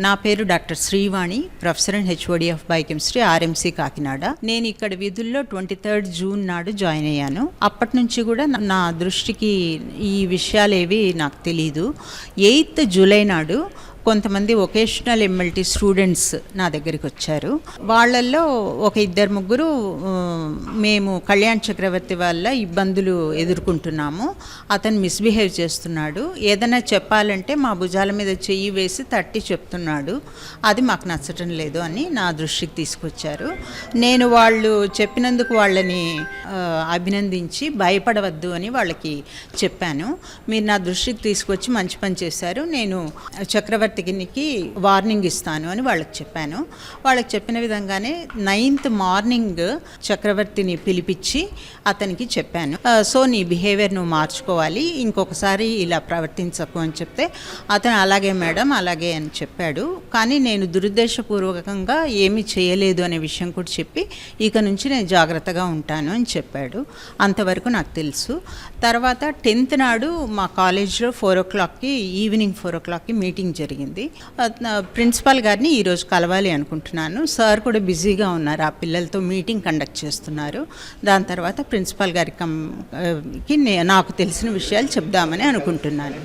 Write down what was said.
నా పేరు doctor Srivani, professor and HOD of biochemistry, RMC Kakinada. నేను ఇక్కడ విధుల్లో 23 జూన్ నాడు జాయిన్ అయ్యాను. అప్పటి నుంచి కూడా నా దృష్టికి ఈ విషయాలేవి నాకు తెలీదు. 8 జూలై నాడు కొంతమంది వొకేషనల్ ఎంఎల్టీ స్టూడెంట్స్ నా దగ్గరికి వచ్చారు. వాళ్ళల్లో ఒక 2-3 మేము కళ్యాణ్ చక్రవర్తి వల్ల ఇబ్బందులు ఎదుర్కొంటున్నాము, అతను మిస్బిహేవ్ చేస్తున్నాడు, ఏదైనా చెప్పాలంటే మా భుజాల మీద చెయ్యి వేసి తట్టి చెప్తున్నాడు, అది మాకు నచ్చటం లేదు అని నా దృష్టికి తీసుకొచ్చారు. నేను వాళ్ళు చెప్పినందుకు వాళ్ళని అభినందించి భయపడవద్దు అని వాళ్ళకి చెప్పాను. మీరు నా దృష్టికి తీసుకొచ్చి మంచి పని చేశారు, నేను చక్రవర్తికి వార్నింగ్ ఇస్తాను అని వాళ్ళకి చెప్పాను. వాళ్ళకి చెప్పిన విధంగానే 9th మార్నింగ్ చక్రవర్తిని పిలిపించి అతనికి చెప్పాను, సో నీ బిహేవియర్ నువ్వు మార్చుకోవాలి, ఇంకొకసారి ఇలా ప్రవర్తించకు అని చెప్తే అతను అలాగే మేడం అలాగే అని చెప్పాడు. కానీ నేను దురుద్దేశపూర్వకంగా ఏమీ చేయలేదు అనే విషయం కూడా చెప్పి ఇక నుంచి నేను జాగ్రత్తగా ఉంటాను అని చెప్పాడు. అంతవరకు నాకు తెలుసు. తర్వాత 10th నాడు మా కాలేజ్లో 4 o'clockకి ఈవినింగ్ 4 o'clockకి మీటింగ్ జరిగింది. ప్రిన్సిపాల్ గారిని ఈరోజు కలవాలి అనుకుంటున్నాను. సార్ కూడా బిజీగా ఉన్నారు, ఆ పిల్లలతో మీటింగ్ కండక్ట్ చేస్తున్నారు. దాని తర్వాత ప్రిన్సిపాల్ గారికి నాకు తెలిసిన విషయాలు చెప్దామని అనుకుంటున్నాను.